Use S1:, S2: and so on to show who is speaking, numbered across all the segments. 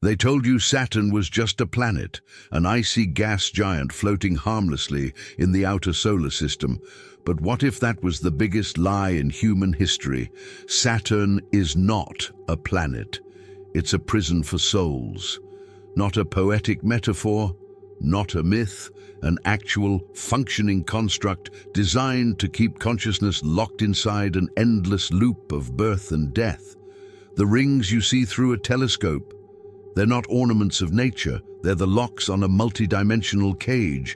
S1: They told you Saturn was just a planet, an icy gas giant floating harmlessly in the outer solar system. But what if that was the biggest lie in human history? Saturn is not a planet. It's a prison for souls. Not a poetic metaphor, not a myth, an actual functioning construct designed to keep consciousness locked inside an endless loop of birth and death. The rings you see through a telescope, they're not ornaments of nature, they're the locks on a multidimensional cage.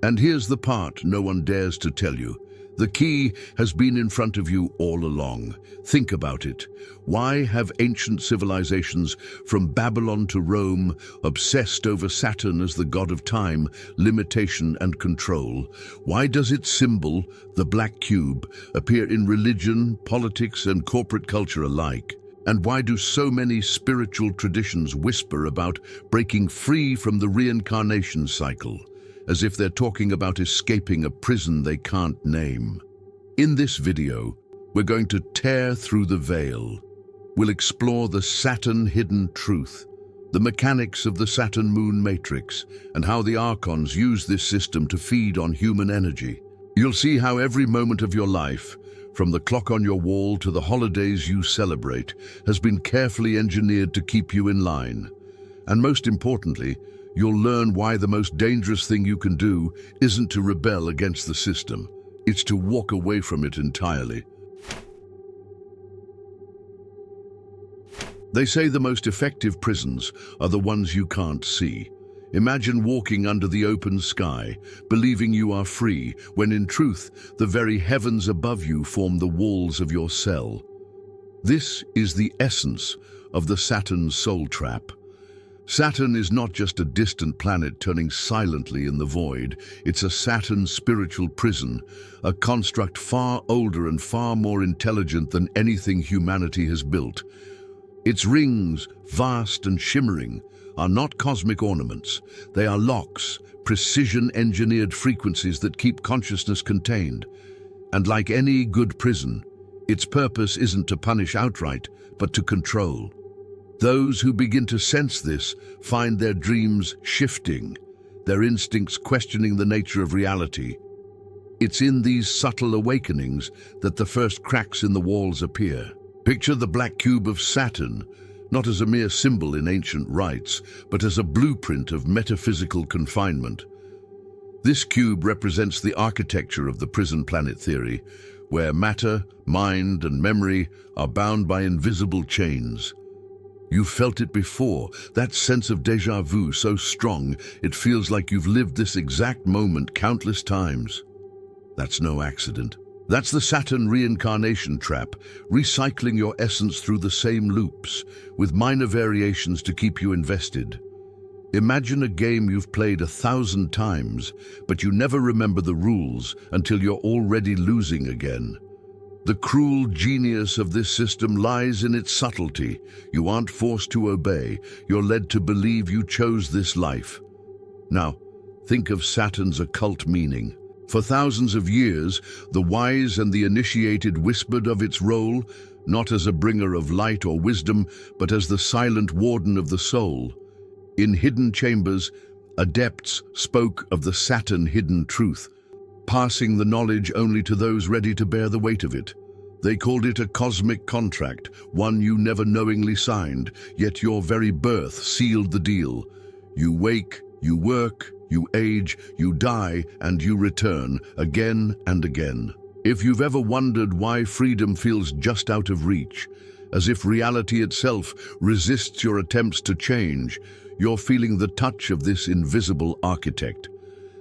S1: And here's the part no one dares to tell you. The key has been in front of you all along. Think about it. Why have ancient civilizations, from Babylon to Rome, obsessed over Saturn as the god of time, limitation and control? Why does its symbol, the black cube, appear in religion, politics and corporate culture alike? And why do so many spiritual traditions whisper about breaking free from the reincarnation cycle, as if they're talking about escaping a prison they can't name? In this video, we're going to tear through the veil. We'll explore the Saturn hidden truth, the mechanics of the Saturn-Moon matrix, and how the Archons use this system to feed on human energy. You'll see how every moment of your life, from the clock on your wall to the holidays you celebrate, has been carefully engineered to keep you in line. And most importantly, you'll learn why the most dangerous thing you can do isn't to rebel against the system. It's to walk away from it entirely. They say the most effective prisons are the ones you can't see. Imagine walking under the open sky, believing you are free, when in truth, the very heavens above you form the walls of your cell. This is the essence of the Saturn soul trap. Saturn is not just a distant planet turning silently in the void. It's a Saturn spiritual prison, a construct far older and far more intelligent than anything humanity has built. Its rings, vast and shimmering, are not cosmic ornaments. They are locks, precision-engineered frequencies that keep consciousness contained. And like any good prison, its purpose isn't to punish outright, but to control. Those who begin to sense this find their dreams shifting, their instincts questioning the nature of reality. It's in these subtle awakenings that the first cracks in the walls appear. Picture the black cube of Saturn, not as a mere symbol in ancient rites, but as a blueprint of metaphysical confinement. This cube represents the architecture of the prison planet theory, where matter, mind, and memory are bound by invisible chains. You've felt it before, that sense of déjà vu so strong it feels like you've lived this exact moment countless times. That's no accident. That's the Saturn reincarnation trap, recycling your essence through the same loops, with minor variations to keep you invested. Imagine a game you've played 1,000 times, but you never remember the rules until you're already losing again. The cruel genius of this system lies in its subtlety. You aren't forced to obey, you're led to believe you chose this life. Now, think of Saturn's occult meaning. For thousands of years, the wise and the initiated whispered of its role, not as a bringer of light or wisdom, but as the silent warden of the soul. In hidden chambers, adepts spoke of the Saturn hidden truth, passing the knowledge only to those ready to bear the weight of it. They called it a cosmic contract, one you never knowingly signed, yet your very birth sealed the deal. You wake, you work, you age, you die, and you return, again and again. If you've ever wondered why freedom feels just out of reach, as if reality itself resists your attempts to change, you're feeling the touch of this invisible architect.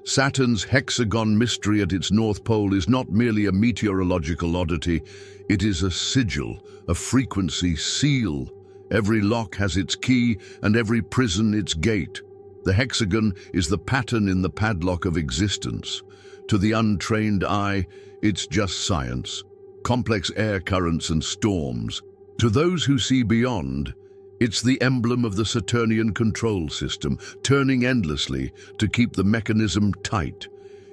S1: Saturn's hexagon mystery at its North Pole is not merely a meteorological oddity, it is a sigil, a frequency seal. Every lock has its key, and every prison its gate. The hexagon is the pattern in the padlock of existence. To the untrained eye, it's just science, complex air currents and storms. To those who see beyond, it's the emblem of the Saturnian control system, turning endlessly to keep the mechanism tight.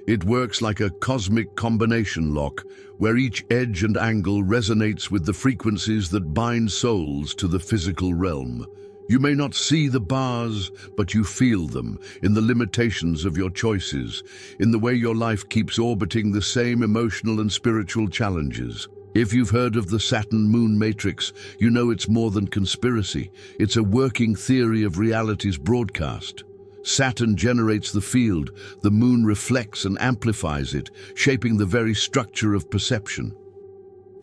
S1: It works like a cosmic combination lock, where each edge and angle resonates with the frequencies that bind souls to the physical realm. You may not see the bars, but you feel them in the limitations of your choices, in the way your life keeps orbiting the same emotional and spiritual challenges. If you've heard of the Saturn moon matrix, you know it's more than conspiracy. It's a working theory of reality's broadcast. Saturn generates the field, the moon reflects and amplifies it, shaping the very structure of perception.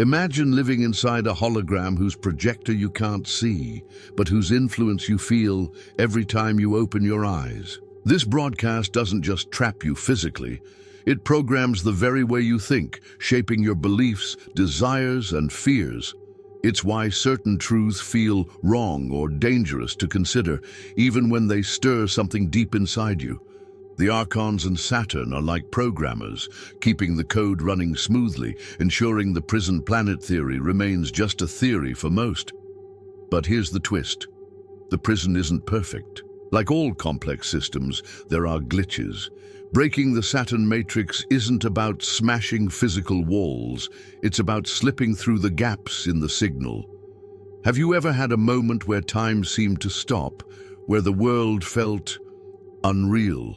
S1: Imagine living inside a hologram whose projector you can't see, but whose influence you feel every time you open your eyes. This broadcast doesn't just trap you physically, it programs the very way you think, shaping your beliefs, desires, and fears. It's why certain truths feel wrong or dangerous to consider, even when they stir something deep inside you. The Archons and Saturn are like programmers, keeping the code running smoothly, ensuring the prison planet theory remains just a theory for most. But here's the twist. The prison isn't perfect. Like all complex systems, there are glitches. Breaking the Saturn matrix isn't about smashing physical walls, it's about slipping through the gaps in the signal. Have you ever had a moment where time seemed to stop, where the world felt unreal?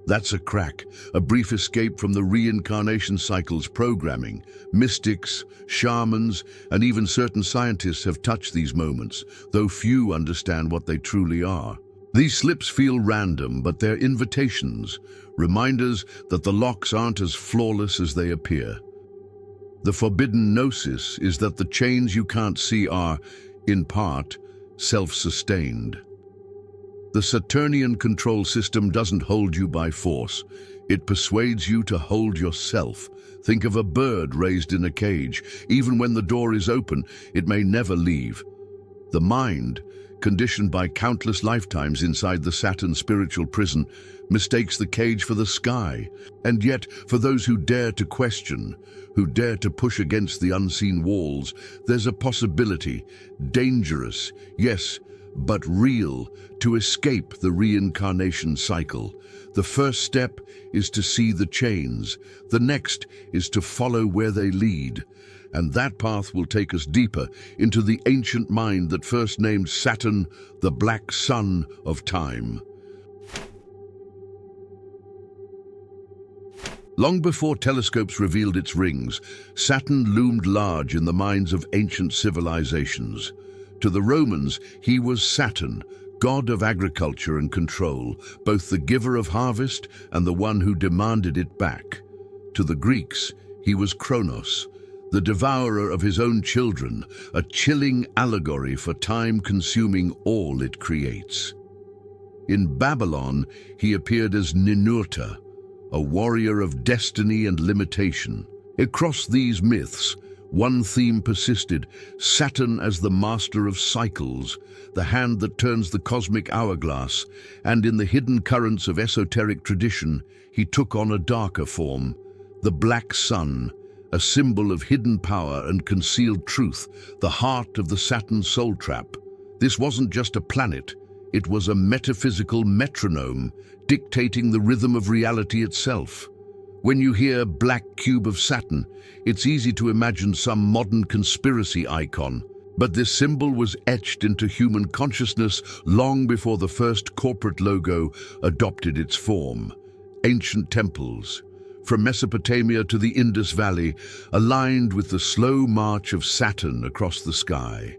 S1: That's a crack, a brief escape from the reincarnation cycle's programming. Mystics, shamans, and even certain scientists have touched these moments, though few understand what they truly are. These slips feel random, but they're invitations, reminders that the locks aren't as flawless as they appear. The forbidden gnosis is that the chains you can't see are, in part, self-sustained. The Saturnian control system doesn't hold you by force. It persuades you to hold yourself. Think of a bird raised in a cage. Even when the door is open, it may never leave. The mind, conditioned by countless lifetimes inside the Saturn spiritual prison, mistakes the cage for the sky. And yet, for those who dare to question, who dare to push against the unseen walls, there's a possibility, dangerous, yes, but real, to escape the reincarnation cycle. The first step is to see the chains. The next is to follow where they lead. And that path will take us deeper into the ancient mind that first named Saturn the Black Sun of Time. Long before telescopes revealed its rings, Saturn loomed large in the minds of ancient civilizations. To the Romans, he was Saturn, god of agriculture and control, both the giver of harvest and the one who demanded it back. To the Greeks, he was Kronos, the devourer of his own children, a chilling allegory for time consuming all it creates. In Babylon, he appeared as Ninurta, a warrior of destiny and limitation. Across these myths, one theme persisted: Saturn as the master of cycles, the hand that turns the cosmic hourglass, and in the hidden currents of esoteric tradition, he took on a darker form, the Black Sun, a symbol of hidden power and concealed truth, the heart of the Saturn soul trap. This wasn't just a planet, it was a metaphysical metronome, dictating the rhythm of reality itself. When you hear Black Cube of Saturn, it's easy to imagine some modern conspiracy icon, but this symbol was etched into human consciousness long before the first corporate logo adopted its form. Ancient temples, from Mesopotamia to the Indus Valley, aligned with the slow march of Saturn across the sky.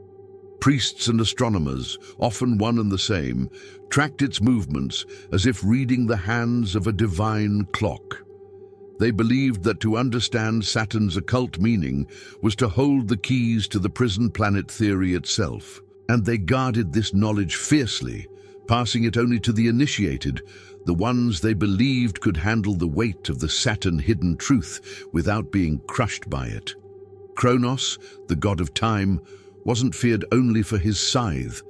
S1: Priests and astronomers, often one and the same, tracked its movements as if reading the hands of a divine clock. They believed that to understand Saturn's occult meaning was to hold the keys to the prison planet theory itself. And they guarded this knowledge fiercely, passing it only to the initiated, the ones they believed could handle the weight of the Saturn hidden truth without being crushed by it. Kronos, the god of time, wasn't feared only for his scythe,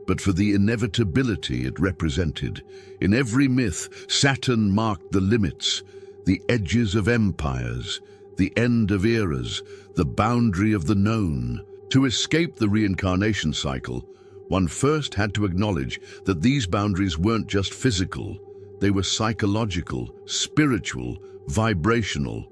S1: but for the inevitability it represented. In every myth, Saturn marked the limits, the edges of empires, the end of eras, the boundary of the known. To escape the reincarnation cycle, one first had to acknowledge that these boundaries weren't just physical, they were psychological, spiritual, vibrational.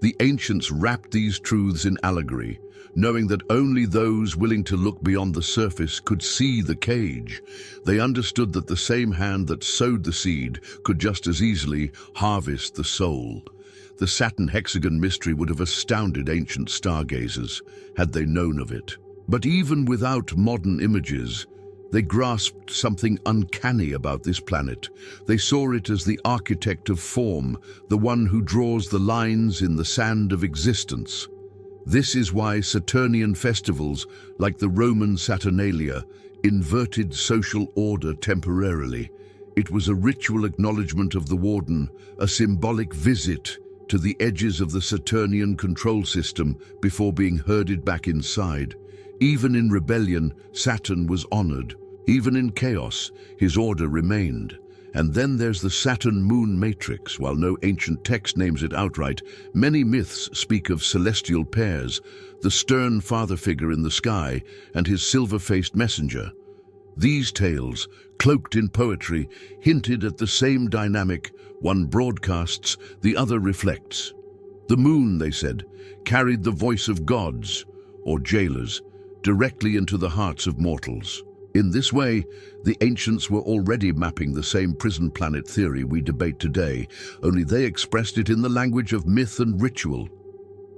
S1: The ancients wrapped these truths in allegory, knowing that only those willing to look beyond the surface could see the cage. They understood that the same hand that sowed the seed could just as easily harvest the soul. The Saturn hexagon mystery would have astounded ancient stargazers had they known of it. But even without modern images, they grasped something uncanny about this planet. They saw it as the architect of form, the one who draws the lines in the sand of existence. This is why Saturnian festivals, like the Roman Saturnalia, inverted social order temporarily. It was a ritual acknowledgement of the warden, a symbolic visit to the edges of the Saturnian control system before being herded back inside. Even in rebellion, Saturn was honored. Even in chaos, his order remained. And then there's the Saturn-Moon matrix. While no ancient text names it outright, many myths speak of celestial pairs, the stern father figure in the sky and his silver-faced messenger. These tales, cloaked in poetry, hinted at the same dynamic. One broadcasts, the other reflects. The moon, they said, carried the voice of gods, or jailers, directly into the hearts of mortals. In this way, the ancients were already mapping the same prison planet theory we debate today, only they expressed it in the language of myth and ritual.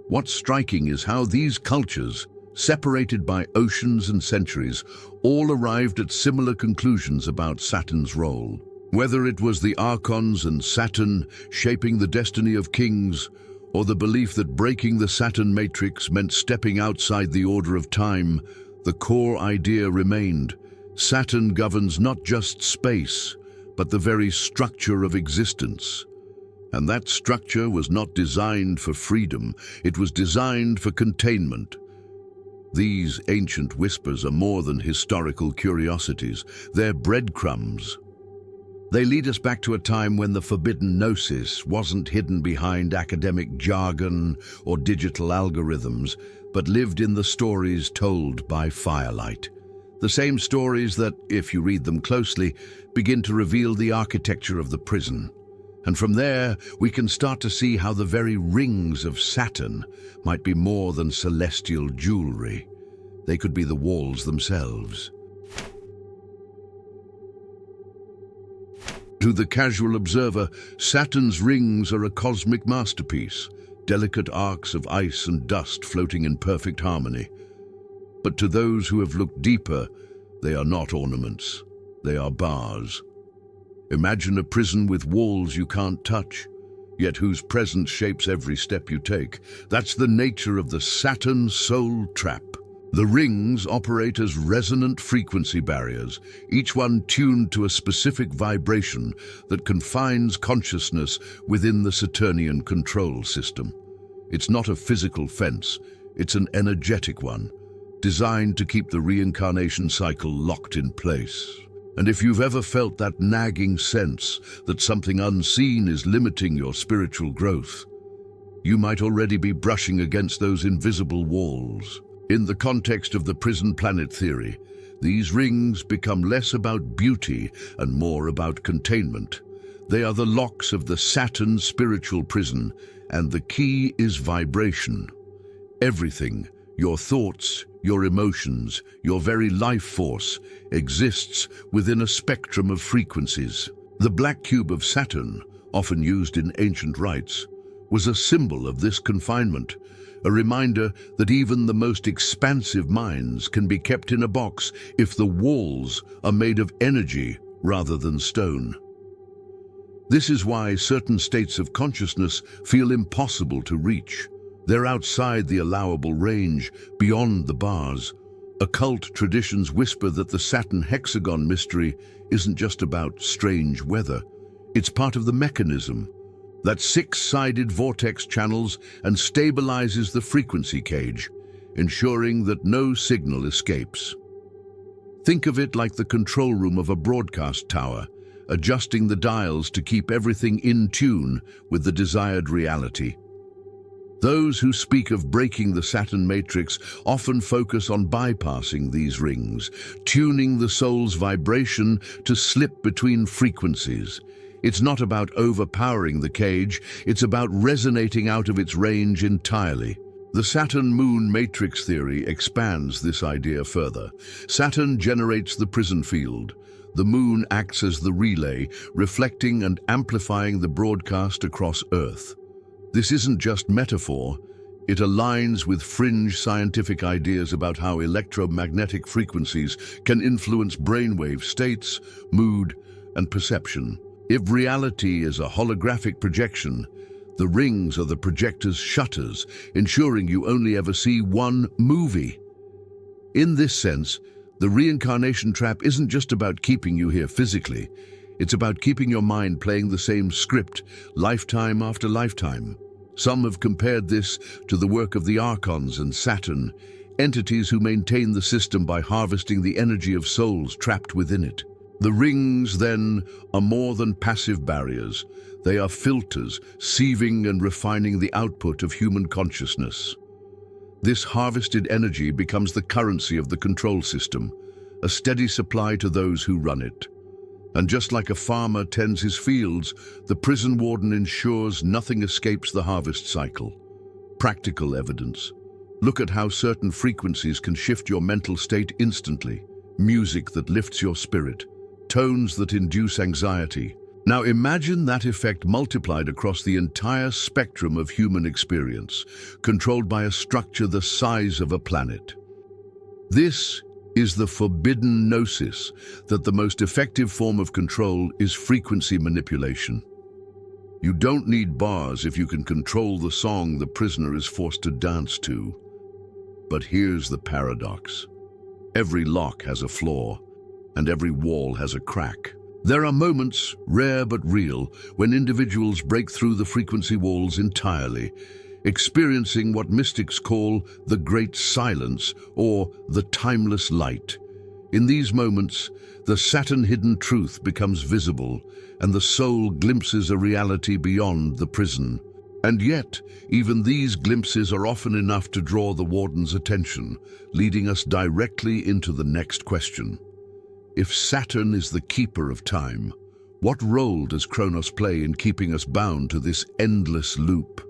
S1: What's striking is how these cultures, separated by oceans and centuries, all arrived at similar conclusions about Saturn's role. Whether it was the archons and Saturn shaping the destiny of kings, or the belief that breaking the Saturn matrix meant stepping outside the order of time, the core idea remained. Saturn governs not just space, but the very structure of existence. And that structure was not designed for freedom, it was designed for containment. These ancient whispers are more than historical curiosities, they're breadcrumbs. They lead us back to a time when the forbidden gnosis wasn't hidden behind academic jargon or digital algorithms, but lived in the stories told by firelight. The same stories that, if you read them closely, begin to reveal the architecture of the prison. And from there, we can start to see how the very rings of Saturn might be more than celestial jewelry. They could be the walls themselves. To the casual observer, Saturn's rings are a cosmic masterpiece, delicate arcs of ice and dust floating in perfect harmony. But to those who have looked deeper, they are not ornaments, they are bars. Imagine a prison with walls you can't touch, yet whose presence shapes every step you take. That's the nature of the Saturn soul trap. The rings operate as resonant frequency barriers, each one tuned to a specific vibration that confines consciousness within the Saturnian control system. It's not a physical fence, it's an energetic one, designed to keep the reincarnation cycle locked in place. And if you've ever felt that nagging sense that something unseen is limiting your spiritual growth, you might already be brushing against those invisible walls. In the context of the prison planet theory, these rings become less about beauty and more about containment. They are the locks of the Saturn spiritual prison, and the key is vibration. Everything, your thoughts, your emotions, your very life force, exists within a spectrum of frequencies. The black cube of Saturn, often used in ancient rites, was a symbol of this confinement, a reminder that even the most expansive minds can be kept in a box if the walls are made of energy rather than stone. This is why certain states of consciousness feel impossible to reach. They're outside the allowable range, beyond the bars. Occult traditions whisper that the Saturn hexagon mystery isn't just about strange weather. It's part of the mechanism that six-sided vortex channels and stabilizes the frequency cage, ensuring that no signal escapes. Think of it like the control room of a broadcast tower, adjusting the dials to keep everything in tune with the desired reality. Those who speak of breaking the Saturn matrix often focus on bypassing these rings, tuning the soul's vibration to slip between frequencies. It's not about overpowering the cage, it's about resonating out of its range entirely. The Saturn-Moon matrix theory expands this idea further. Saturn generates the prison field. The Moon acts as the relay, reflecting and amplifying the broadcast across Earth. This isn't just metaphor, it aligns with fringe scientific ideas about how electromagnetic frequencies can influence brainwave states, mood, and perception. If reality is a holographic projection, the rings are the projector's shutters, ensuring you only ever see one movie. In this sense, the reincarnation trap isn't just about keeping you here physically, it's about keeping your mind playing the same script, lifetime after lifetime. Some have compared this to the work of the Archons and Saturn, entities who maintain the system by harvesting the energy of souls trapped within it. The rings, then, are more than passive barriers. They are filters, sieving and refining the output of human consciousness. This harvested energy becomes the currency of the control system, a steady supply to those who run it. And just like a farmer tends his fields, the prison warden ensures nothing escapes the harvest cycle. Practical evidence. Look at how certain frequencies can shift your mental state instantly. Music that lifts your spirit, tones that induce anxiety. Now imagine that effect multiplied across the entire spectrum of human experience, controlled by a structure the size of a planet. This is the forbidden gnosis, that the most effective form of control is frequency manipulation. You don't need bars if you can control the song the prisoner is forced to dance to. But here's the paradox. Every lock has a flaw, and every wall has a crack. There are moments, rare but real, when individuals break through the frequency walls entirely, experiencing what mystics call the Great Silence or the Timeless Light. In these moments, the Saturn-hidden truth becomes visible, and the soul glimpses a reality beyond the prison. And yet, even these glimpses are often enough to draw the warden's attention, leading us directly into the next question. If Saturn is the keeper of time, what role does Kronos play in keeping us bound to this endless loop?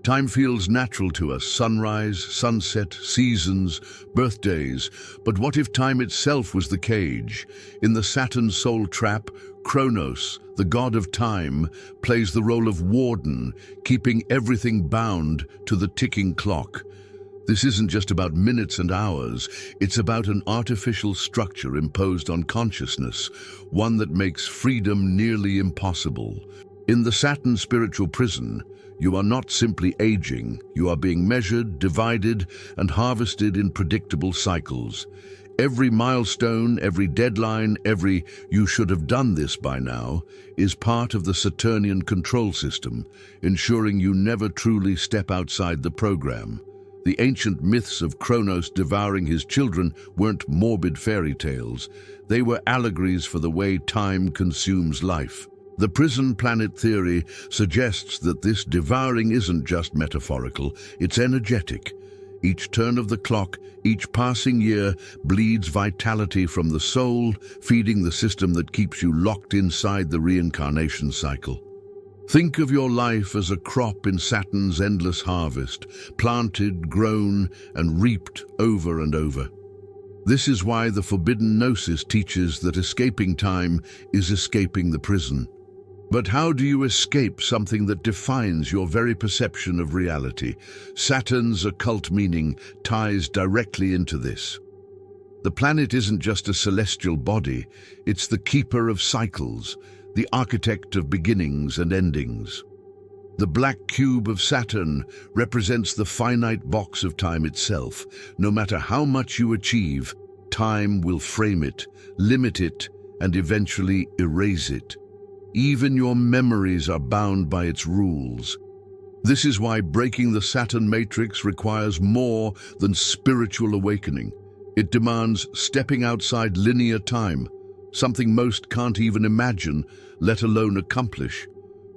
S1: Time feels natural to us, sunrise, sunset, seasons, birthdays. But what if time itself was the cage? In the Saturn soul trap, Kronos, the god of time, plays the role of warden, keeping everything bound to the ticking clock. This isn't just about minutes and hours, it's about an artificial structure imposed on consciousness, one that makes freedom nearly impossible. In the Saturn spiritual prison, you are not simply aging, you are being measured, divided, and harvested in predictable cycles. Every milestone, every deadline, every "you should have done this by now" is part of the Saturnian control system, ensuring you never truly step outside the program. The ancient myths of Kronos devouring his children weren't morbid fairy tales. They were allegories for the way time consumes life. The prison planet theory suggests that this devouring isn't just metaphorical, it's energetic. Each turn of the clock, each passing year, bleeds vitality from the soul, feeding the system that keeps you locked inside the reincarnation cycle. Think of your life as a crop in Saturn's endless harvest, planted, grown, and reaped over and over. This is why the forbidden gnosis teaches that escaping time is escaping the prison. But how do you escape something that defines your very perception of reality? Saturn's occult meaning ties directly into this. The planet isn't just a celestial body, it's the keeper of cycles, the architect of beginnings and endings. The black cube of Saturn represents the finite box of time itself. No matter how much you achieve, time will frame it, limit it, and eventually erase it. Even your memories are bound by its rules. This is why breaking the Saturn matrix requires more than spiritual awakening. It demands stepping outside linear time, something most can't even imagine, let alone accomplish.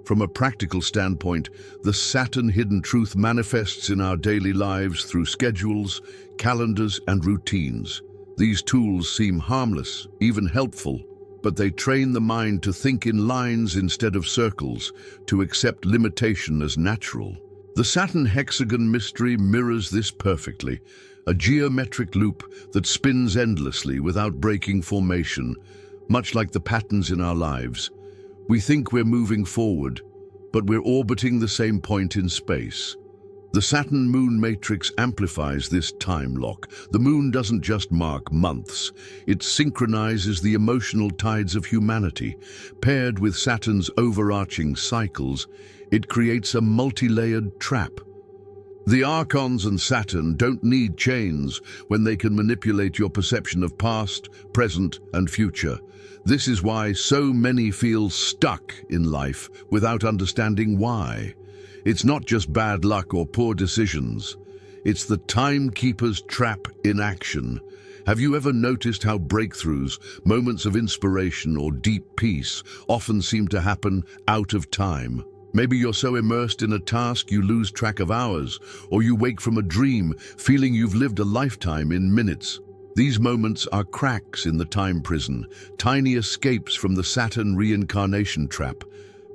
S1: From a practical standpoint, the Saturn hidden truth manifests in our daily lives through schedules, calendars, and routines. These tools seem harmless, even helpful, but they train the mind to think in lines instead of circles, to accept limitation as natural. The Saturn hexagon mystery mirrors this perfectly, a geometric loop that spins endlessly without breaking formation, much like the patterns in our lives. We think we're moving forward, but we're orbiting the same point in space. The Saturn-Moon matrix amplifies this time lock. The Moon doesn't just mark months, it synchronizes the emotional tides of humanity. Paired with Saturn's overarching cycles, it creates a multi-layered trap. The Archons and Saturn don't need chains when they can manipulate your perception of past, present, and future. This is why so many feel stuck in life without understanding why. It's not just bad luck or poor decisions. It's the timekeeper's trap in action. Have you ever noticed how breakthroughs, moments of inspiration or deep peace often seem to happen out of time? Maybe you're so immersed in a task you lose track of hours, or you wake from a dream feeling you've lived a lifetime in minutes. These moments are cracks in the time prison, tiny escapes from the Saturn reincarnation trap.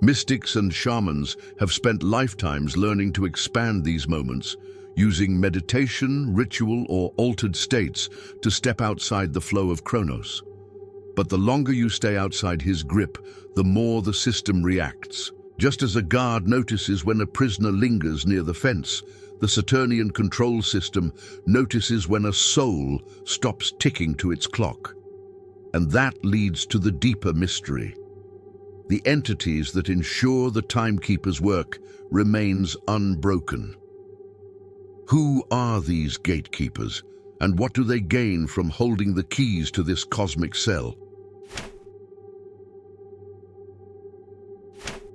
S1: Mystics and shamans have spent lifetimes learning to expand these moments, using meditation, ritual, or altered states to step outside the flow of Chronos. But the longer you stay outside his grip, the more the system reacts. Just as a guard notices when a prisoner lingers near the fence, the Saturnian control system notices when a soul stops ticking to its clock. And that leads to the deeper mystery. The entities that ensure the timekeeper's work remains unbroken. Who are these gatekeepers, and what do they gain from holding the keys to this cosmic cell?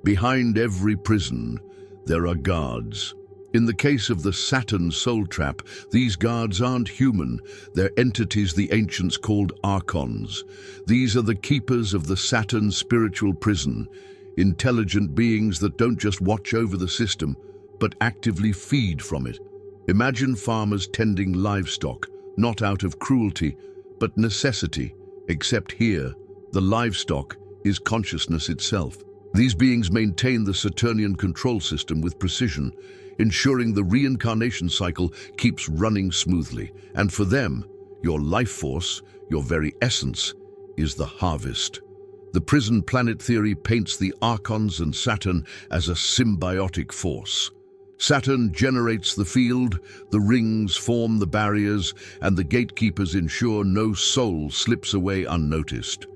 S1: Behind every prison, there are guards. In the case of the Saturn soul trap, these guards aren't human. They're entities the ancients called Archons. These are the keepers of the Saturn spiritual prison, intelligent beings that don't just watch over the system, but actively feed from it. Imagine farmers tending livestock, not out of cruelty, but necessity, except here, the livestock is consciousness itself. These beings maintain the Saturnian control system with precision, ensuring the reincarnation cycle keeps running smoothly. And for them, your life force, your very essence, is the harvest. The prison planet theory paints the Archons and Saturn as a symbiotic force. Saturn generates the field, the rings form the barriers, and the gatekeepers ensure no soul slips away unnoticed.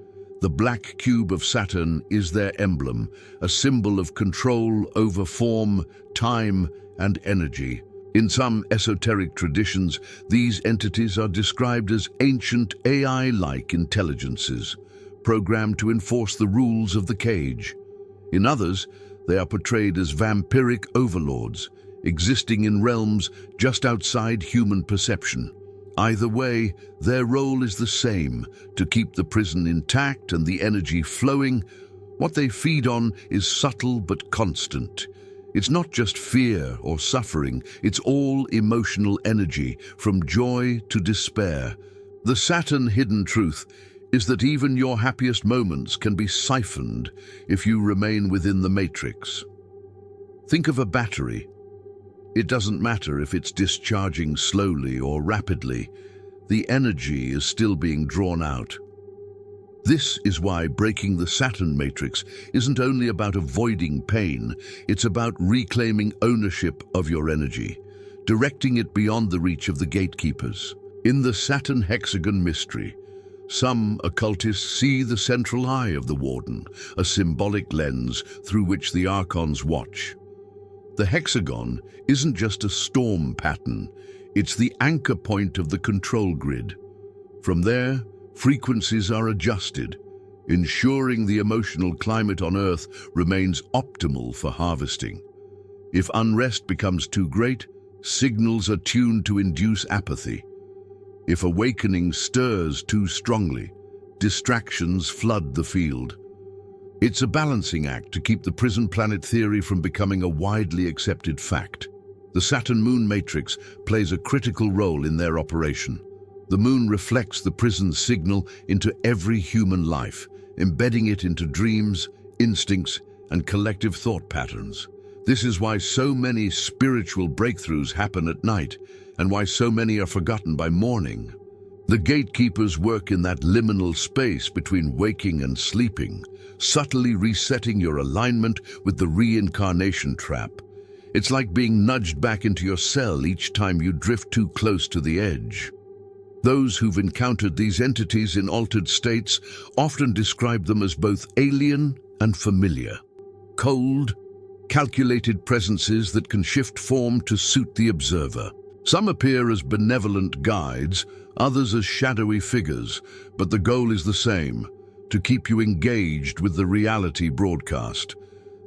S1: The black cube of Saturn is their emblem, a symbol of control over form, time, and energy. In some esoteric traditions, these entities are described as ancient AI-like intelligences, programmed to enforce the rules of the cage. In others, they are portrayed as vampiric overlords, existing in realms just outside human perception. Either way, their role is the same, to keep the prison intact and the energy flowing. What they feed on is subtle but constant. It's not just fear or suffering, it's all emotional energy, from joy to despair. The Saturn hidden truth is that even your happiest moments can be siphoned if you remain within the matrix. Think of a battery. It doesn't matter if it's discharging slowly or rapidly, the energy is still being drawn out. This is why breaking the Saturn matrix isn't only about avoiding pain, it's about reclaiming ownership of your energy, directing it beyond the reach of the gatekeepers. In the Saturn hexagon mystery, some occultists see the central eye of the Warden, a symbolic lens through which the Archons watch. The hexagon isn't just a storm pattern, it's the anchor point of the control grid. From there, frequencies are adjusted, ensuring the emotional climate on Earth remains optimal for harvesting. If unrest becomes too great, signals are tuned to induce apathy. If awakening stirs too strongly, distractions flood the field. It's a balancing act to keep the prison planet theory from becoming a widely accepted fact. The Saturn-Moon matrix plays a critical role in their operation. The moon reflects the prison's signal into every human life, embedding it into dreams, instincts, and collective thought patterns. This is why so many spiritual breakthroughs happen at night, and why so many are forgotten by morning. The gatekeepers work in that liminal space between waking and sleeping, subtly resetting your alignment with the reincarnation trap. It's like being nudged back into your cell each time you drift too close to the edge. Those who've encountered these entities in altered states often describe them as both alien and familiar. Cold, calculated presences that can shift form to suit the observer. Some appear as benevolent guides, others as shadowy figures, but the goal is the same: to keep you engaged with the reality broadcast.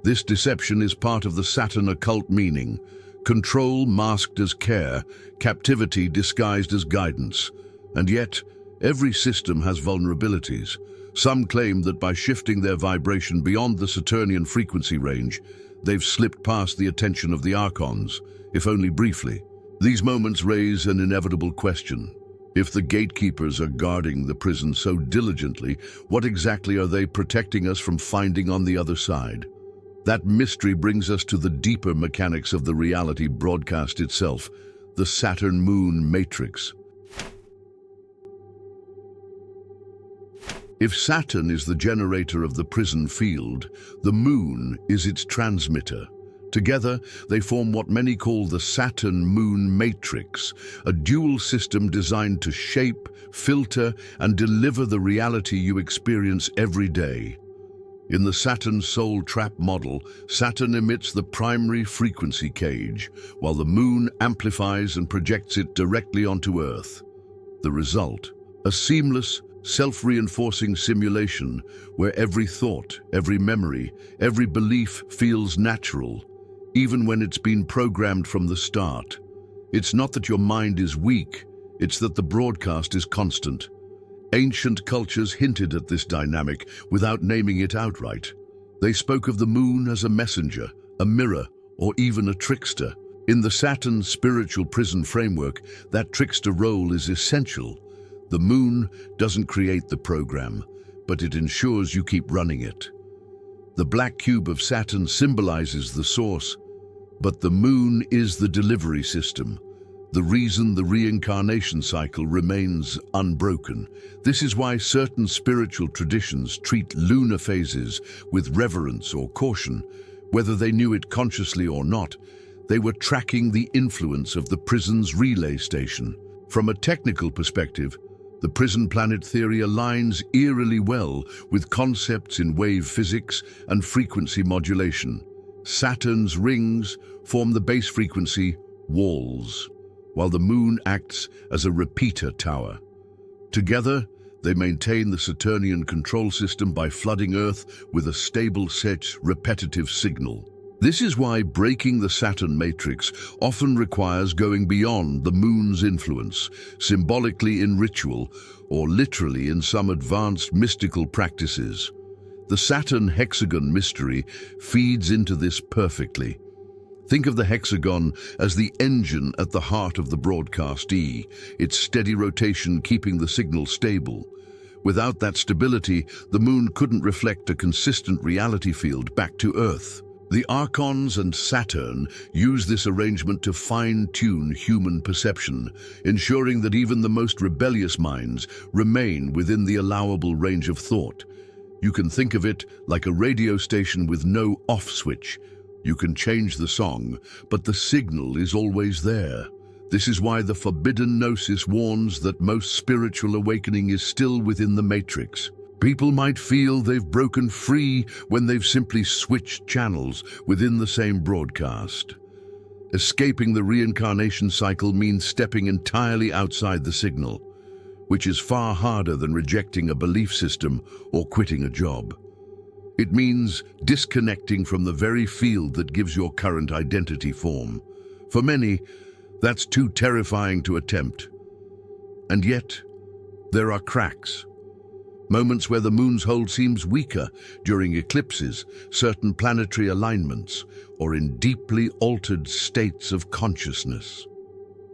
S1: This deception is part of the Saturn occult meaning: control masked as care, captivity disguised as guidance. And yet, every system has vulnerabilities. Some claim that by shifting their vibration beyond the Saturnian frequency range, they've slipped past the attention of the Archons, if only briefly. These moments raise an inevitable question. If the gatekeepers are guarding the prison so diligently, what exactly are they protecting us from finding on the other side? That mystery brings us to the deeper mechanics of the reality broadcast itself, the Saturn-Moon matrix. If Saturn is the generator of the prison field, the Moon is its transmitter. Together, they form what many call the Saturn-Moon matrix, a dual system designed to shape, filter, and deliver the reality you experience every day. In the Saturn Soul Trap model, Saturn emits the primary frequency cage, while the Moon amplifies and projects it directly onto Earth. The result: a seamless, self-reinforcing simulation where every thought, every memory, every belief feels natural, even when it's been programmed from the start. It's not that your mind is weak, it's that the broadcast is constant. Ancient cultures hinted at this dynamic without naming it outright. They spoke of the moon as a messenger, a mirror, or even a trickster. In the Saturn spiritual prison framework, that trickster role is essential. The moon doesn't create the program, but it ensures you keep running it. The black cube of Saturn symbolizes the source, but the moon is the delivery system, the reason the reincarnation cycle remains unbroken. This is why certain spiritual traditions treat lunar phases with reverence or caution. Whether they knew it consciously or not, they were tracking the influence of the prison's relay station. From a technical perspective, the prison planet theory aligns eerily well with concepts in wave physics and frequency modulation. Saturn's rings form the base frequency walls, while the moon acts as a repeater tower. Together, they maintain the Saturnian control system by flooding Earth with a stable set, repetitive signal. This is why breaking the Saturn matrix often requires going beyond the moon's influence, symbolically in ritual or literally in some advanced mystical practices. The Saturn hexagon mystery feeds into this perfectly. Think of the hexagon as the engine at the heart of the broadcastee, its steady rotation keeping the signal stable. Without that stability, the moon couldn't reflect a consistent reality field back to Earth. The Archons and Saturn use this arrangement to fine-tune human perception, ensuring that even the most rebellious minds remain within the allowable range of thought. You can think of it like a radio station with no off switch. You can change the song, but the signal is always there. This is why the forbidden gnosis warns that most spiritual awakening is still within the matrix. People might feel they've broken free when they've simply switched channels within the same broadcast. Escaping the reincarnation cycle means stepping entirely outside the signal, which is far harder than rejecting a belief system or quitting a job. It means disconnecting from the very field that gives your current identity form. For many, that's too terrifying to attempt. And yet, there are cracks. Moments where the moon's hold seems weaker during eclipses, certain planetary alignments, or in deeply altered states of consciousness.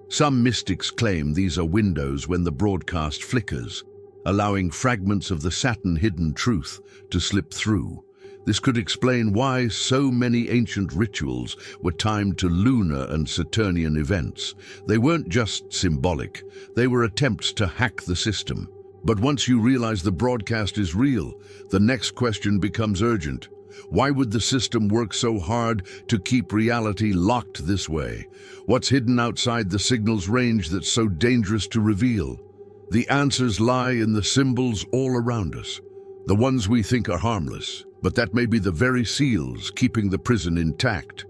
S1: Some mystics claim these are windows when the broadcast flickers, allowing fragments of the Saturn hidden truth to slip through. This could explain why so many ancient rituals were timed to lunar and Saturnian events. They weren't just symbolic, they were attempts to hack the system. But once you realize the broadcast is real, the next question becomes urgent. Why would the system work so hard to keep reality locked this way? What's hidden outside the signal's range that's so dangerous to reveal? The answers lie in the symbols all around us, the ones we think are harmless, but that may be the very seals keeping the prison intact.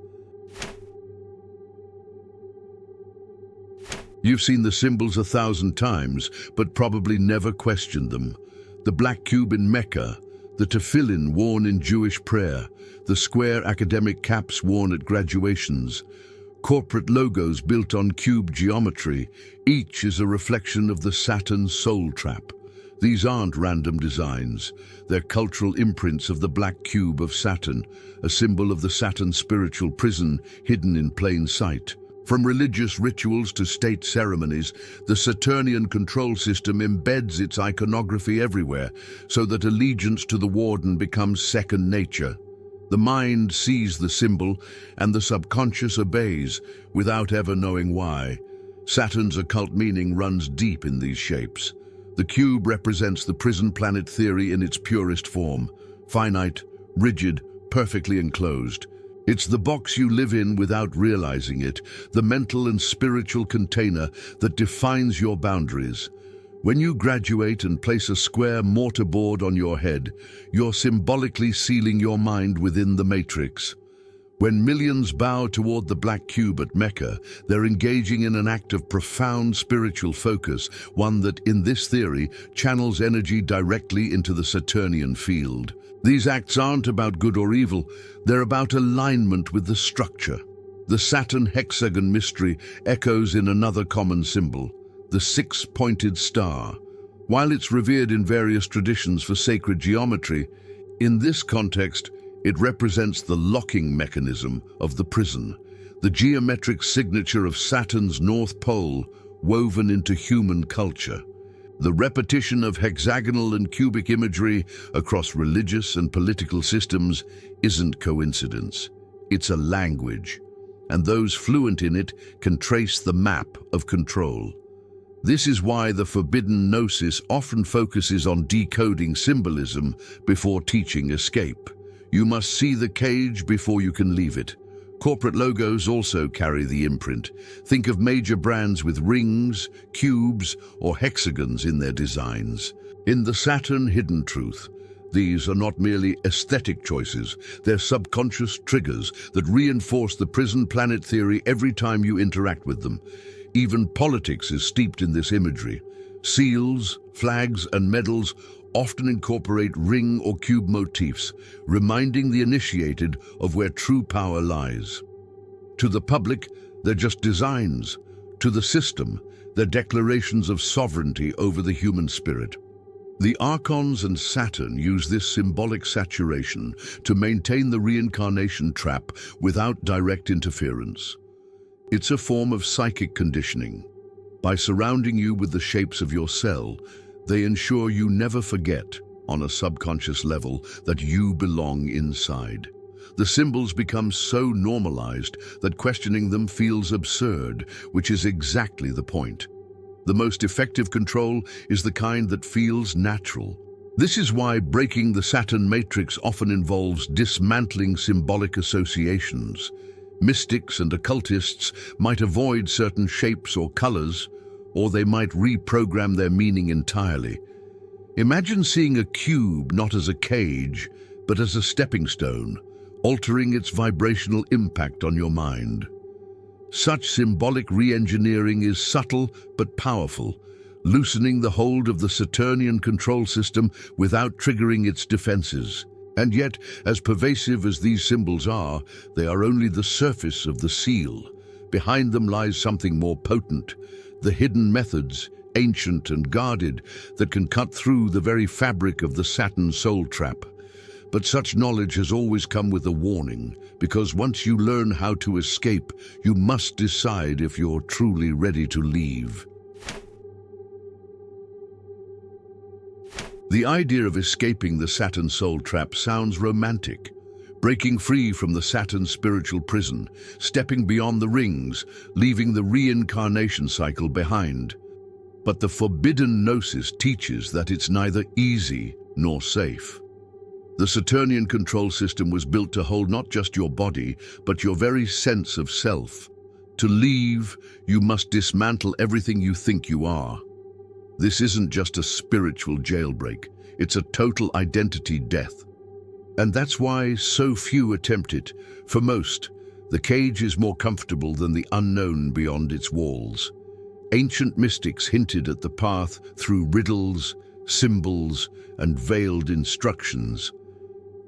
S1: You've seen the symbols 1,000 times, but probably never questioned them. The black cube in Mecca, the tefillin worn in Jewish prayer, the square academic caps worn at graduations, corporate logos built on cube geometry, each is a reflection of the Saturn soul trap. These aren't random designs. They're cultural imprints of the black cube of Saturn, a symbol of the Saturn spiritual prison hidden in plain sight. From religious rituals to state ceremonies, the Saturnian control system embeds its iconography everywhere, so that allegiance to the warden becomes second nature. The mind sees the symbol, and the subconscious obeys, without ever knowing why. Saturn's occult meaning runs deep in these shapes. The cube represents the prison planet theory in its purest form, finite, rigid, perfectly enclosed. It's the box you live in without realizing it, the mental and spiritual container that defines your boundaries. When you graduate and place a square mortarboard on your head, you're symbolically sealing your mind within the matrix. When millions bow toward the black cube at Mecca, they're engaging in an act of profound spiritual focus, one that, in this theory, channels energy directly into the Saturnian field. These acts aren't about good or evil, they're about alignment with the structure. The Saturn hexagon mystery echoes in another common symbol, the six-pointed star. While it's revered in various traditions for sacred geometry, in this context, it represents the locking mechanism of the prison, the geometric signature of Saturn's North Pole woven into human culture. The repetition of hexagonal and cubic imagery across religious and political systems isn't coincidence. It's a language, and those fluent in it can trace the map of control. This is why the forbidden gnosis often focuses on decoding symbolism before teaching escape. You must see the cage before you can leave it. Corporate logos also carry the imprint. Think of major brands with rings, cubes, or hexagons in their designs. In the Saturn hidden truth, these are not merely aesthetic choices, they're subconscious triggers that reinforce the prison planet theory every time you interact with them. Even politics is steeped in this imagery. Seals, flags, and medals often incorporate ring or cube motifs, reminding the initiated of where true power lies. To the public, they're just designs. To the system, they're declarations of sovereignty over the human spirit. The Archons and Saturn use this symbolic saturation to maintain the reincarnation trap without direct interference. It's a form of psychic conditioning. By surrounding you with the shapes of your cell, they ensure you never forget, on a subconscious level, that you belong inside. The symbols become so normalized that questioning them feels absurd, which is exactly the point. The most effective control is the kind that feels natural. This is why breaking the Saturn matrix often involves dismantling symbolic associations. Mystics and occultists might avoid certain shapes or colors, or they might reprogram their meaning entirely. Imagine seeing a cube not as a cage, but as a stepping stone, altering its vibrational impact on your mind. Such symbolic re-engineering is subtle but powerful, loosening the hold of the Saturnian control system without triggering its defenses. And yet, as pervasive as these symbols are, they are only the surface of the seal. Behind them lies something more potent, the hidden methods, ancient and guarded, that can cut through the very fabric of the Saturn soul trap. But such knowledge has always come with a warning, because once you learn how to escape, you must decide if you're truly ready to leave. The idea of escaping the Saturn soul trap sounds romantic. Breaking free from the Saturn spiritual prison, stepping beyond the rings, leaving the reincarnation cycle behind. But the forbidden gnosis teaches that it's neither easy nor safe. The Saturnian control system was built to hold not just your body, but your very sense of self. To leave, you must dismantle everything you think you are. This isn't just a spiritual jailbreak, it's a total identity death. And that's why so few attempt it. For most, the cage is more comfortable than the unknown beyond its walls. Ancient mystics hinted at the path through riddles, symbols, and veiled instructions.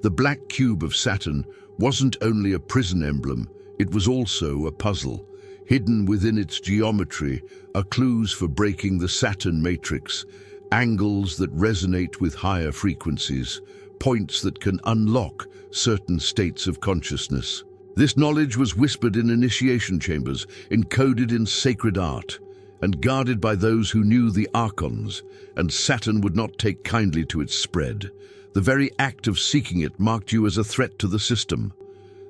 S1: The black cube of Saturn wasn't only a prison emblem, it was also a puzzle. Hidden within its geometry are clues for breaking the Saturn matrix, angles that resonate with higher frequencies, points that can unlock certain states of consciousness. This knowledge was whispered in initiation chambers, encoded in sacred art, and guarded by those who knew the archons, and Saturn would not take kindly to its spread. The very act of seeking it marked you as a threat to the system.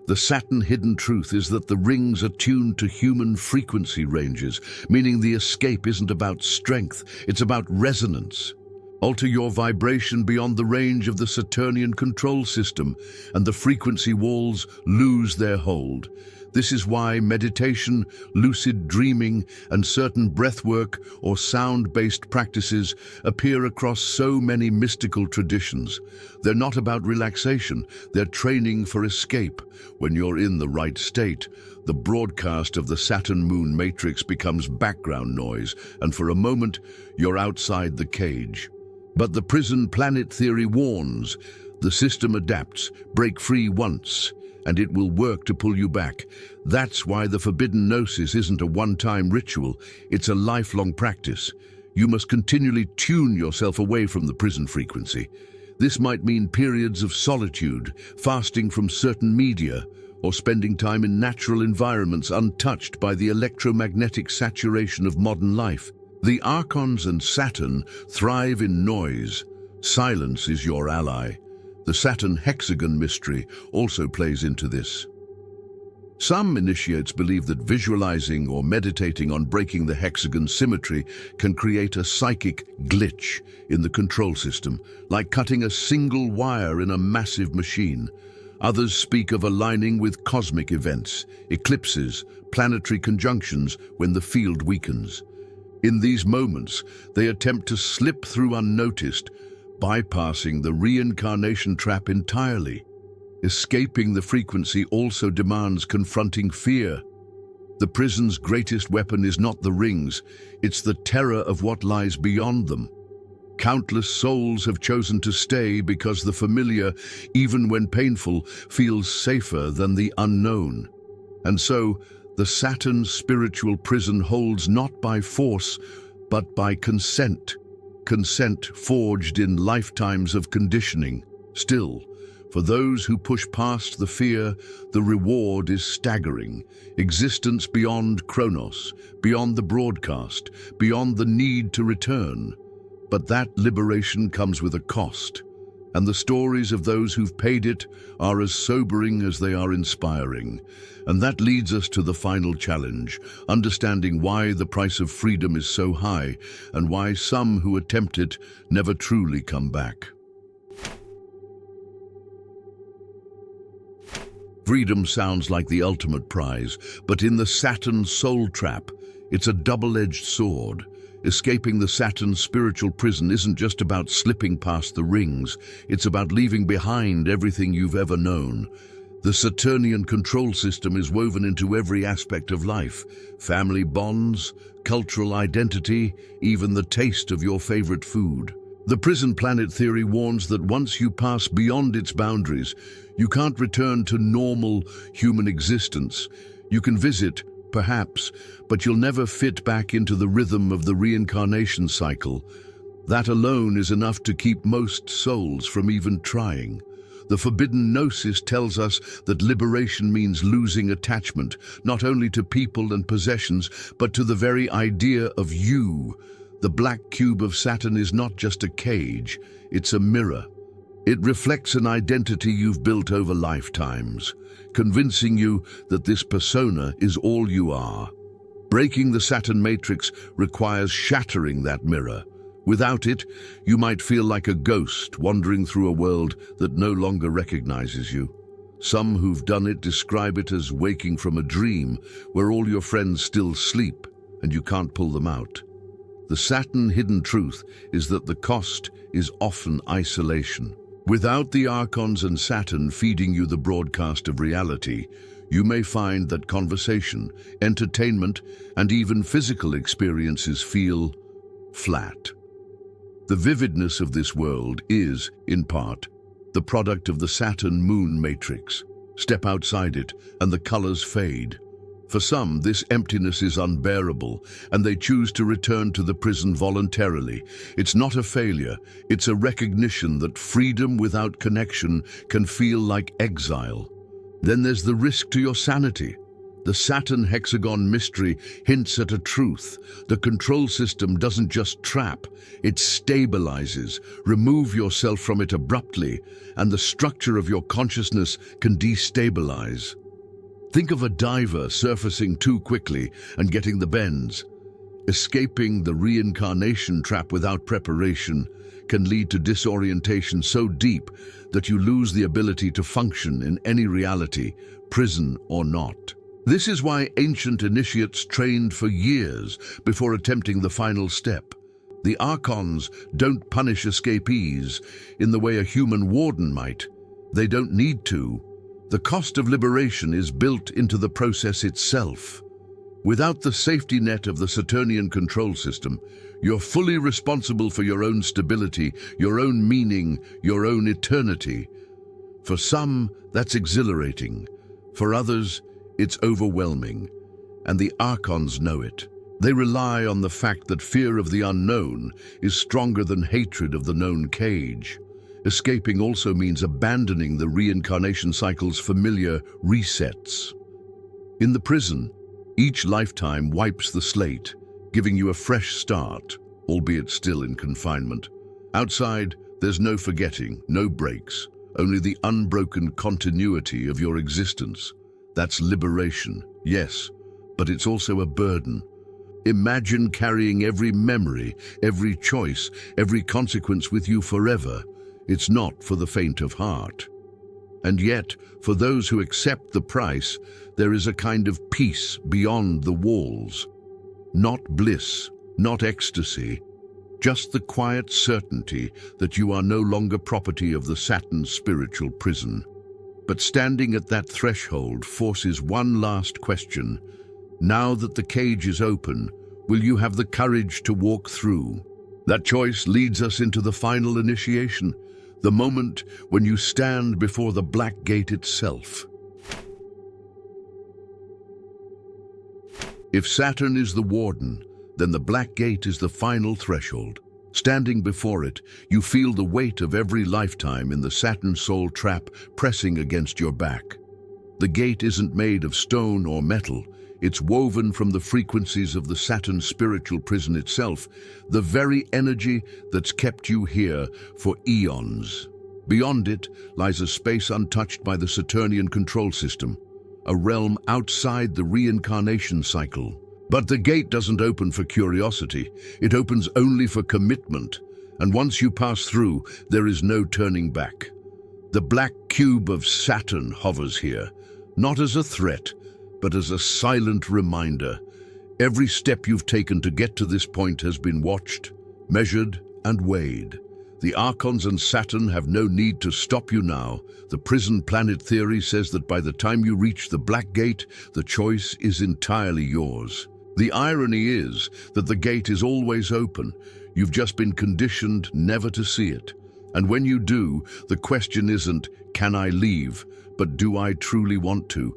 S1: The Saturn hidden truth is that the rings are tuned to human frequency ranges, meaning the escape isn't about strength, it's about resonance. Alter your vibration beyond the range of the Saturnian control system, and the frequency walls lose their hold. This is why meditation, lucid dreaming, and certain breathwork or sound-based practices appear across so many mystical traditions. They're not about relaxation, they're training for escape. When you're in the right state, the broadcast of the Saturn-Moon matrix becomes background noise, and for a moment, you're outside the cage. But the prison planet theory warns, the system adapts, break free once, and it will work to pull you back. That's why the forbidden gnosis isn't a one-time ritual, it's a lifelong practice. You must continually tune yourself away from the prison frequency. This might mean periods of solitude, fasting from certain media, or spending time in natural environments untouched by the electromagnetic saturation of modern life. The archons and Saturn thrive in noise. Silence is your ally. The Saturn hexagon mystery also plays into this. Some initiates believe that visualizing or meditating on breaking the hexagon symmetry can create a psychic glitch in the control system, like cutting a single wire in a massive machine. Others speak of aligning with cosmic events, eclipses, planetary conjunctions when the field weakens. In these moments, they attempt to slip through unnoticed, bypassing the reincarnation trap entirely. Escaping the frequency also demands confronting fear. The prison's greatest weapon is not the rings, it's the terror of what lies beyond them. Countless souls have chosen to stay because the familiar, even when painful, feels safer than the unknown. And so, the Saturn spiritual prison holds not by force, but by consent. Consent forged in lifetimes of conditioning. Still, for those who push past the fear, the reward is staggering. Existence beyond Chronos, beyond the broadcast, beyond the need to return. But that liberation comes with a cost, and the stories of those who've paid it are as sobering as they are inspiring. And that leads us to the final challenge, understanding why the price of freedom is so high, and why some who attempt it never truly come back. Freedom sounds like the ultimate prize, but in the Saturn soul trap, it's a double-edged sword. Escaping the Saturn spiritual prison isn't just about slipping past the rings, it's about leaving behind everything you've ever known. The Saturnian control system is woven into every aspect of life: family bonds, cultural identity, even the taste of your favorite food. The prison planet theory warns that once you pass beyond its boundaries, you can't return to normal human existence. You can visit, perhaps, but you'll never fit back into the rhythm of the reincarnation cycle. That alone is enough to keep most souls from even trying. The forbidden gnosis tells us that liberation means losing attachment, not only to people and possessions, but to the very idea of you. The black cube of Saturn is not just a cage, it's a mirror. It reflects an identity you've built over lifetimes, convincing you that this persona is all you are. Breaking the Saturn matrix requires shattering that mirror. Without it, you might feel like a ghost wandering through a world that no longer recognizes you. Some who've done it describe it as waking from a dream where all your friends still sleep and you can't pull them out. The Saturn hidden truth is that the cost is often isolation. Without the Archons and Saturn feeding you the broadcast of reality, you may find that conversation, entertainment, and even physical experiences feel flat. The vividness of this world is, in part, the product of the Saturn-Moon matrix. Step outside it, and the colors fade. For some, this emptiness is unbearable, and they choose to return to the prison voluntarily. It's not a failure, it's a recognition that freedom without connection can feel like exile. Then there's the risk to your sanity. The Saturn hexagon mystery hints at a truth. The control system doesn't just trap, it stabilizes. Remove yourself from it abruptly, and the structure of your consciousness can destabilize. Think of a diver surfacing too quickly and getting the bends. Escaping the reincarnation trap without preparation can lead to disorientation so deep that you lose the ability to function in any reality, prison or not. This is why ancient initiates trained for years before attempting the final step. The Archons don't punish escapees in the way a human warden might. They don't need to. The cost of liberation is built into the process itself. Without the safety net of the Saturnian control system, you're fully responsible for your own stability, your own meaning, your own eternity. For some, that's exhilarating. For others, it's overwhelming. And the Archons know it. They rely on the fact that fear of the unknown is stronger than hatred of the known cage. Escaping also means abandoning the reincarnation cycle's familiar resets. In the prison, each lifetime wipes the slate, giving you a fresh start, albeit still in confinement. Outside, there's no forgetting, no breaks, only the unbroken continuity of your existence. That's liberation, yes, but it's also a burden. Imagine carrying every memory, every choice, every consequence with you forever. It's not for the faint of heart. And yet, for those who accept the price, there is a kind of peace beyond the walls. Not bliss, not ecstasy, just the quiet certainty that you are no longer property of the Saturn spiritual prison. But standing at that threshold forces one last question. Now that the cage is open, will you have the courage to walk through? That choice leads us into the final initiation, the moment when you stand before the black gate itself. If Saturn is the warden, then the black gate is the final threshold. Standing before it, you feel the weight of every lifetime in the Saturn soul trap pressing against your back. The gate isn't made of stone or metal. It's woven from the frequencies of the Saturn spiritual prison itself, the very energy that's kept you here for eons. Beyond it lies a space untouched by the Saturnian control system, a realm outside the reincarnation cycle. But the gate doesn't open for curiosity, it opens only for commitment, and once you pass through, there is no turning back. The black cube of Saturn hovers here, not as a threat, but as a silent reminder. Every step you've taken to get to this point has been watched, measured, and weighed. The Archons and Saturn have no need to stop you now. The prison planet theory says that by the time you reach the Black Gate, the choice is entirely yours. The irony is that the gate is always open. You've just been conditioned never to see it. And when you do, the question isn't, can I leave, but do I truly want to?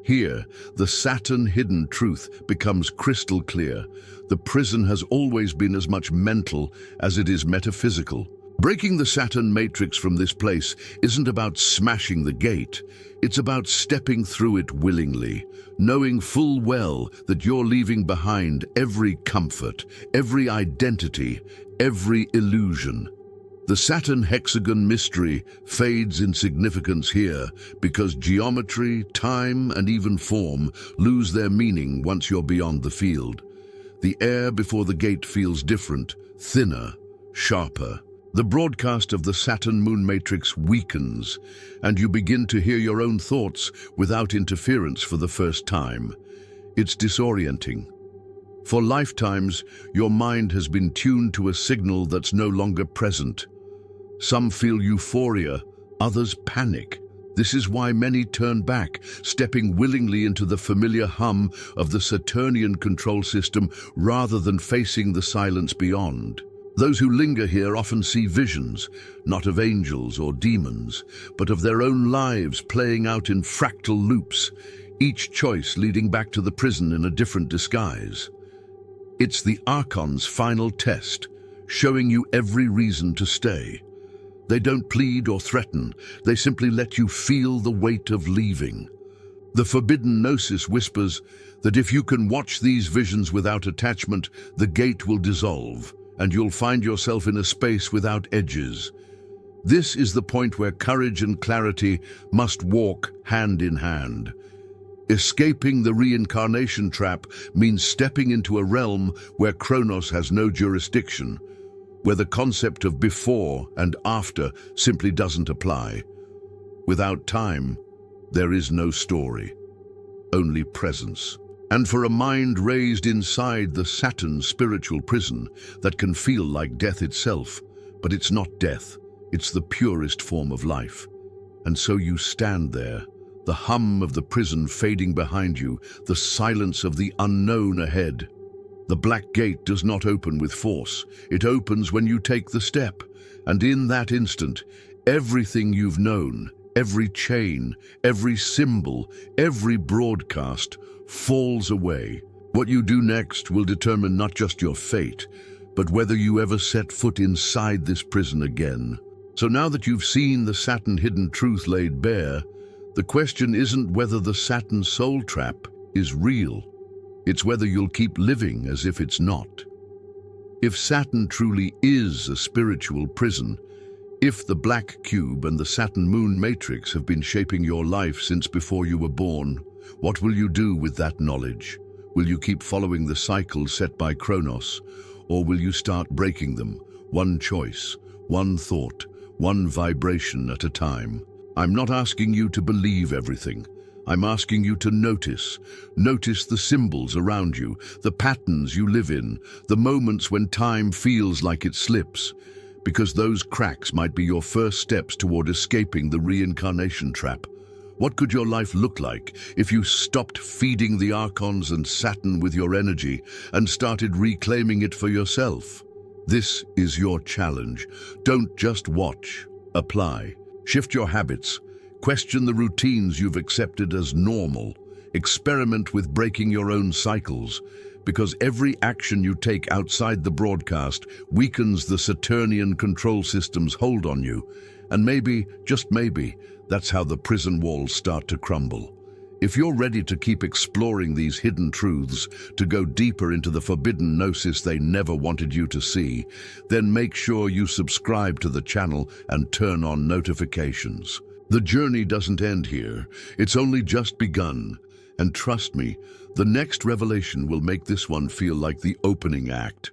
S1: Here, the Saturn hidden truth becomes crystal clear. The prison has always been as much mental as it is metaphysical. Breaking the Saturn matrix from this place isn't about smashing the gate. It's about stepping through it willingly, knowing full well that you're leaving behind every comfort, every identity, every illusion. The Saturn hexagon mystery fades in significance here because geometry, time, and even form lose their meaning once you're beyond the field. The air before the gate feels different, thinner, sharper. The broadcast of the Saturn moon matrix weakens, and you begin to hear your own thoughts without interference for the first time. It's disorienting. For lifetimes, your mind has been tuned to a signal that's no longer present. Some feel euphoria, others panic. This is why many turn back, stepping willingly into the familiar hum of the Saturnian control system rather than facing the silence beyond. Those who linger here often see visions, not of angels or demons, but of their own lives playing out in fractal loops, each choice leading back to the prison in a different disguise. It's the Archon's final test, showing you every reason to stay. They don't plead or threaten, they simply let you feel the weight of leaving. The forbidden gnosis whispers that if you can watch these visions without attachment, the gate will dissolve, and you'll find yourself in a space without edges. This is the point where courage and clarity must walk hand in hand. Escaping the reincarnation trap means stepping into a realm where Kronos has no jurisdiction, where the concept of before and after simply doesn't apply. Without time, there is no story, only presence. And for a mind raised inside the Saturn spiritual prison that can feel like death itself, but it's not death, it's the purest form of life. And so you stand there, the hum of the prison fading behind you, the silence of the unknown ahead. The black gate does not open with force, it opens when you take the step, and in that instant, everything you've known, every chain, every symbol, every broadcast, falls away. What you do next will determine not just your fate, but whether you ever set foot inside this prison again. So now that you've seen the Saturn hidden truth laid bare, the question isn't whether the Saturn soul trap is real. It's whether you'll keep living as if it's not. If Saturn truly is a spiritual prison, if the black cube and the Saturn moon matrix have been shaping your life since before you were born, what will you do with that knowledge? Will you keep following the cycles set by Kronos, or will you start breaking them, one choice, one thought, one vibration at a time? I'm not asking you to believe everything. I'm asking you to notice. Notice the symbols around you, the patterns you live in, the moments when time feels like it slips, because those cracks might be your first steps toward escaping the reincarnation trap. What could your life look like if you stopped feeding the Archons and Saturn with your energy and started reclaiming it for yourself? This is your challenge. Don't just watch. Apply. Shift your habits. Question the routines you've accepted as normal. Experiment with breaking your own cycles, because every action you take outside the broadcast weakens the Saturnian control system's hold on you. And maybe, just maybe, that's how the prison walls start to crumble. If you're ready to keep exploring these hidden truths, to go deeper into the forbidden gnosis they never wanted you to see, then make sure you subscribe to the channel and turn on notifications. The journey doesn't end here. It's only just begun. And trust me, the next revelation will make this one feel like the opening act.